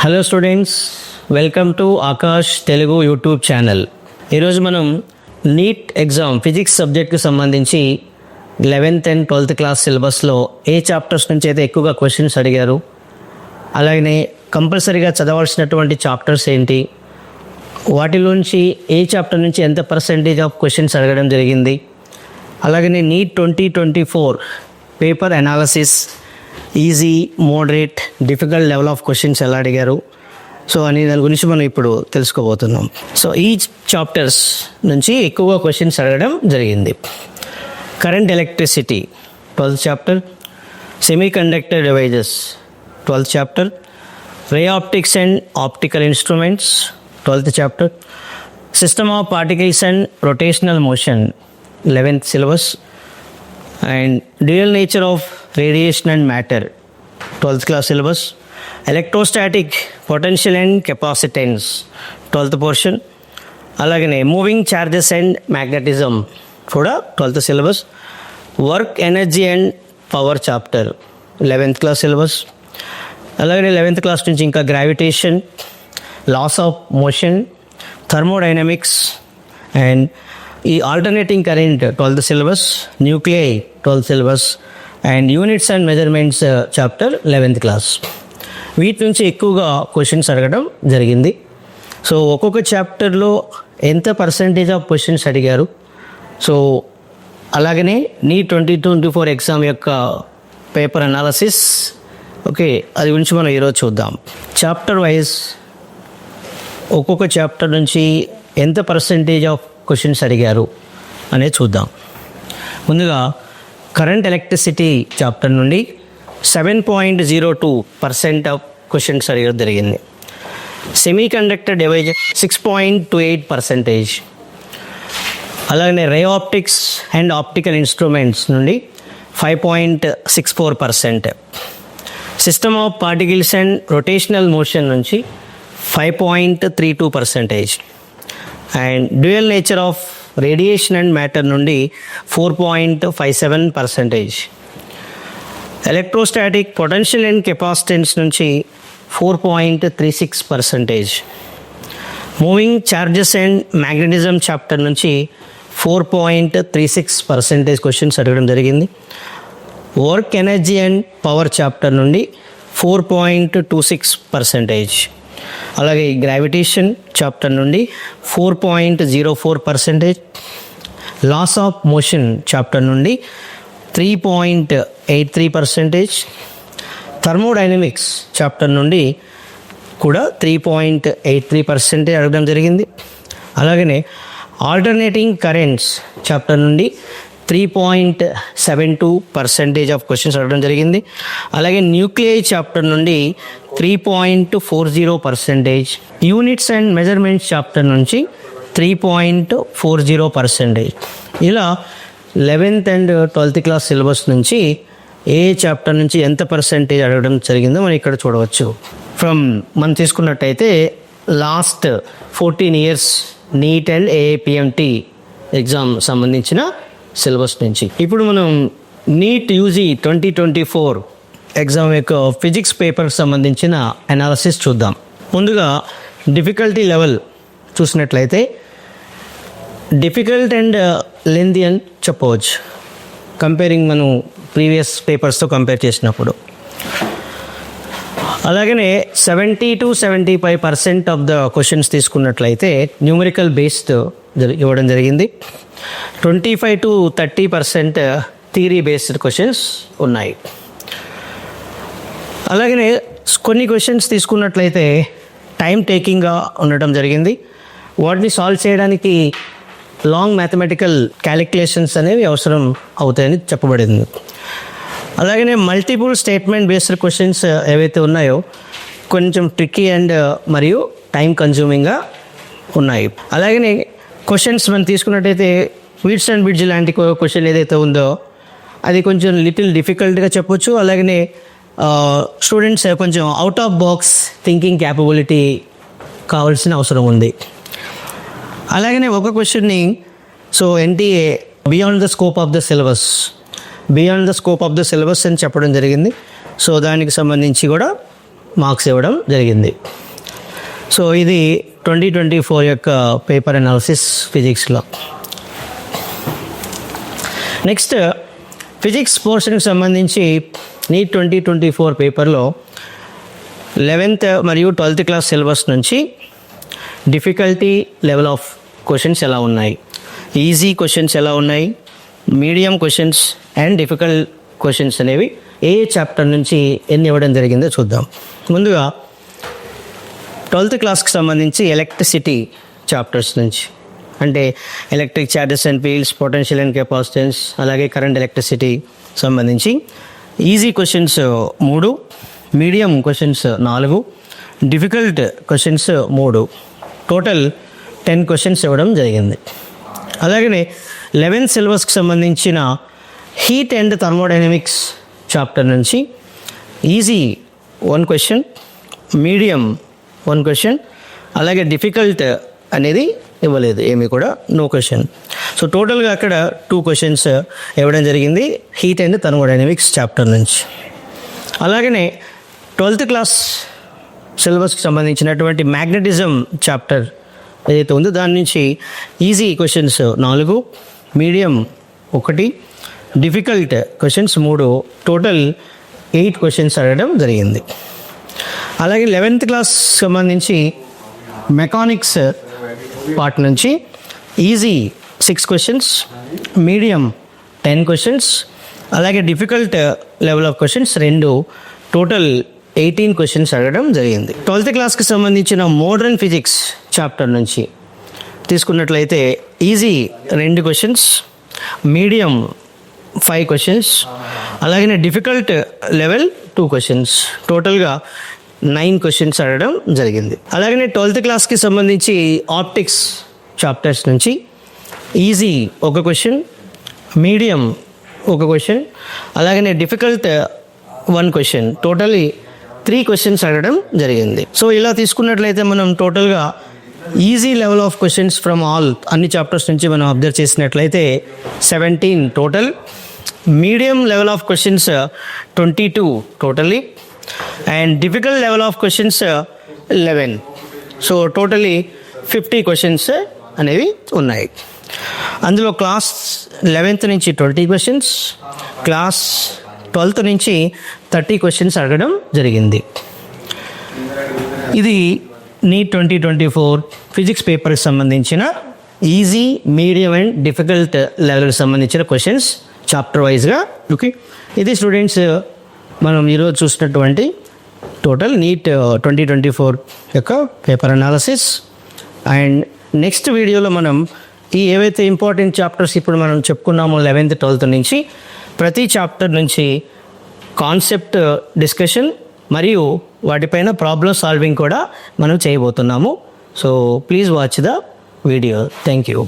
Hello students, welcome to Akash Telugu YouTube channel. ఈరోజు మనం NEET exam physics సబ్జెక్ట్కి సంబంధించి 11th అండ్ 12th క్లాస్ సిలబస్లో ఏ చాప్టర్స్ నుంచి అయితే ఎక్కువగా క్వశ్చన్స్ అడిగారు, అలాగనే కంపల్సరీగా చదవాల్సినటువంటి చాప్టర్స్ ఏంటి, వాటిలోంచి ఏ చాప్టర్ నుంచి ఎంత పర్సెంటేజ్ ఆఫ్ క్వశ్చన్స్ అడగడం జరిగింది, అలాగనే NEET 2024 paper analysis easy, moderate, difficult level of questions ఎలా అడిగారు, సో అని దాని గురించి మనం ఇప్పుడు తెలుసుకోబోతున్నాం. సో ఈ చాప్టర్స్ నుంచి ఎక్కువగా క్వశ్చన్స్ అడగడం జరిగింది. Current electricity 12th chapter, semi conductor devices 12th chapter, ray optics and optical instruments 12th chapter, system of particles and rotational motion 11th syllabus, and dual nature of radiation and matter 12th class syllabus, electrostatic potential and capacitance 12th portion, alagane moving charges and magnetism kuda 12th syllabus, work energy and power chapter 11th class syllabus, alagane 11th class nunchi inka gravitation, laws of motion, thermodynamics and ఈ alternating current 12th syllabus, nuclei 12th syllabus and units and measurements chapter 11th class. వీటి నుంచి ఎక్కువగా questions అడగడం జరిగింది. So ఒక్కొక్క చాప్టర్లో ఎంత percentage of questions అడిగారు, సో అలాగనే నీట్ 2024 ఎగ్జామ్ యొక్క పేపర్ అనాలసిస్, ఓకే, అది గురించి మనం ఈరోజు చూద్దాం. చాప్టర్ వైజ్ ఒక్కొక్క చాప్టర్ నుంచి ఎంత పర్సంటేజ్ ఆఫ్ క్వశ్చన్స్ అడిగారు అనేది చూద్దాం. ముందుగా కరెంట్ ఎలక్ట్రిసిటీ చాప్టర్ నుండి 7.02% ఆఫ్ క్వశ్చన్స్ అడగడం జరిగింది. సెమీ కండక్టర్ డివైజ్ 6.28%, అలాగే ray optics and optical instruments నుండి 5.64%, system of particles and rotational motion నుంచి 5.32%, and dual nature of radiation and matter నుండి 4.57%, ఎలక్ట్రోస్టాటిక్ పొటెన్షియల్ అండ్ కెపాసిటెన్స్ నుంచి 4.36%, moving charges and magnetism chapter నుంచి 4.36% questions అడగడం జరిగింది. Work energy and power chapter నుండి 4.26%, అలాగే gravitation chapter నుండి 4.04%, లాస్ ఆఫ్ మోషన్ చాప్టర్ నుండి 3.83%, థర్మోడైనమిక్స్ చాప్టర్ నుండి కూడా 3.83% అడగడం జరిగింది. అలాగనే ఆల్టర్నేటింగ్ కరెంట్స్ చాప్టర్ నుండి 3.72% ఆఫ్ క్వశ్చన్స్ అడగడం జరిగింది. అలాగే న్యూక్లియై చాప్టర్ నుండి 3.40%, యూనిట్స్ అండ్ మెజర్మెంట్స్ చాప్టర్ నుంచి 3.40%. ఇలా 11th and 12th class syllabus నుంచి ఏ చాప్టర్ నుంచి ఎంత పర్సెంటేజ్ అడగడం జరిగిందో మనం ఇక్కడ చూడవచ్చు. మనం తీసుకున్నట్టయితే last 14 years NEET and AIPMT exam సంబంధించిన సిలబస్ నుంచి ఇప్పుడు మనం నీట్ యూజీ 2024 ఎగ్జామ్ యొక్క ఫిజిక్స్ పేపర్కి సంబంధించిన అనాలసిస్ చూద్దాం. ముందుగా డిఫికల్టీ లెవెల్ చూసినట్లయితే డిఫికల్ట్ అండ్ లెంతీ అని చెప్పవచ్చు, కంపేరింగ్ మనం ప్రీవియస్ పేపర్స్తో కంపేర్ చేసినప్పుడు. అలాగనే 70 to 75% ఆఫ్ ద క్వశ్చన్స్ తీసుకున్నట్లయితే న్యూమరికల్ బేస్డ్ ఇవ్వడం జరిగింది. 25 to 30% థియరీ బేస్డ్ క్వశ్చన్స్ ఉన్నాయి. అలాగనే కొన్ని క్వశ్చన్స్ తీసుకున్నట్లయితే టైం టేకింగ్గా ఉండటం జరిగింది. వాటిని సాల్వ్ చేయడానికి లాంగ్ మ్యాథమెటికల్ క్యాలిక్యులేషన్స్ అనేవి అవసరం అవుతాయని చెప్పబడింది. అలాగనే మల్టిపుల్ స్టేట్మెంట్ బేస్డ్ క్వశ్చన్స్ ఏవైతే ఉన్నాయో కొంచెం ట్రిక్కీ అండ్ మరియు టైం కన్జ్యూమింగ్గా ఉన్నాయి. అలాగనే క్వశ్చన్స్ మనం తీసుకున్నట్టయితే వీట్స్ అండ్ బ్రిడ్జ్ లాంటి క్వశ్చన్ ఏదైతే ఉందో అది కొంచెం లిటిల్ డిఫికల్ట్గా చెప్పొచ్చు. అలాగనే స్టూడెంట్స్ కొంచెం out of box thinking capability కావాల్సిన అవసరం ఉంది. అలాగనే ఒక క్వశ్చన్ని so NTA beyond the scope of the syllabus అని చెప్పడం జరిగింది. సో దానికి సంబంధించి కూడా మార్క్స్ ఇవ్వడం జరిగింది. సో ఇది 2024 యొక్క పేపర్ అనాలిసిస్ ఫిజిక్స్లో. నెక్స్ట్ ఫిజిక్స్ పోర్షన్కి సంబంధించి నీట్ 2024 పేపర్లో 11th మరియు 12th క్లాస్ సిలబస్ నుంచి డిఫికల్టీ లెవెల్ ఆఫ్ క్వశ్చన్స్ ఎలా ఉన్నాయి, ఈజీ క్వశ్చన్స్ ఎలా ఉన్నాయి, medium questions and difficult questions అనేవి ఏ చాప్టర్ నుంచి ఎన్ని ఇవ్వడం జరిగిందో చూద్దాం. ముందుగా 12th క్లాస్కి సంబంధించి ఎలక్ట్రిసిటీ చాప్టర్స్ నుంచి, అంటే electric charges and fields, potential and capacitance, అలాగే కరెంట్ ఎలక్ట్రిసిటీ సంబంధించి easy questions 3, medium questions 4, difficult questions 3, total 10 questions ఇవ్వడం జరిగింది. అలాగనే 11th సిలబస్కి సంబంధించిన హీట్ అండ్ థర్మోడైనమిక్స్ చాప్టర్ నుంచి ఈజీ 1 క్వశ్చన్, మీడియం 1 క్వశ్చన్, అలాగే డిఫికల్ట్ అనేది ఇవ్వలేదు, ఏమీ కూడా నో క్వశ్చన్. సో టోటల్గా అక్కడ 2 క్వశ్చన్స్ ఇవ్వడం జరిగింది హీట్ అండ్ థర్మోడైనమిక్స్ చాప్టర్ నుంచి. అలాగనే 12th క్లాస్ సిలబస్కి సంబంధించినటువంటి మ్యాగ్నెటిజం చాప్టర్ ఏదైతే ఉందో దాని నుంచి easy questions 4, medium 1, difficult questions 3, total 8 questions అడగడం జరిగింది. అలాగే 11th క్లాస్ సంబంధించి మెకానిక్స్ పార్ట్ నుంచి ఈజీ 6 క్వశ్చన్స్, మీడియం 10 క్వశ్చన్స్, అలాగే difficult level of questions 2, total 18 questions అడగడం జరిగింది. 12th క్లాస్కి సంబంధించిన మోడర్న్ ఫిజిక్స్ చాప్టర్ నుంచి తీసుకున్నట్లయితే ఈజీ 2 క్వశ్చన్స్, మీడియం 5 క్వశ్చన్స్, అలాగే డిఫికల్ట్ లెవెల్ 2 క్వశ్చన్స్, టోటల్గా 9 క్వశ్చన్స్ అడగడం జరిగింది. అలాగే 12th క్లాస్కి సంబంధించి ఆప్టిక్స్ చాప్టర్స్ నుంచి ఈజీ 1 క్వశ్చన్, మీడియం 1 క్వశ్చన్, అలాగే డిఫికల్ట్ 1 క్వశ్చన్, టోటల్లీ 3 క్వశ్చన్స్ అడగడం జరిగింది. సో ఇలా తీసుకున్నట్లయితే మనం టోటల్గా easy level of questions from all అన్ని చాప్టర్స్ నుంచి మనం అబ్జర్వ్ చేసినట్లయితే 17 total, medium level of questions 22 totally, and difficult level of questions 11. So totally 50 questions అనేవి ఉన్నాయి. అందులో క్లాస్ 11th నుంచి 20 క్వశ్చన్స్, క్లాస్ 12th నుంచి 30 క్వశ్చన్స్ అడగడం జరిగింది. ఇది నీట్ 2024 ఫిజిక్స్ పేపర్కి సంబంధించిన ఈజీ, మీడియం అండ్ డిఫికల్ట్ లెవెల్కి సంబంధించిన క్వశ్చన్స్ చాప్టర్ వైజ్గా. ఓకే, ఇది స్టూడెంట్స్ మనం ఈరోజు చూసినటువంటి టోటల్ నీట్ 2024 యొక్క పేపర్ అనాలిసిస్. అండ్ నెక్స్ట్ వీడియోలో మనం ఈ ఏవైతే ఇంపార్టెంట్ చాప్టర్స్ ఇప్పుడు మనం చెప్పుకున్నామో 11th 12th నుంచి ప్రతి చాప్టర్ నుంచి కాన్సెప్ట్ డిస్కషన్ మరియు వాటిపైన ప్రాబ్లమ్ సాల్వింగ్ కూడా మనం చేయబోతున్నాము. So please watch the video. Thank you.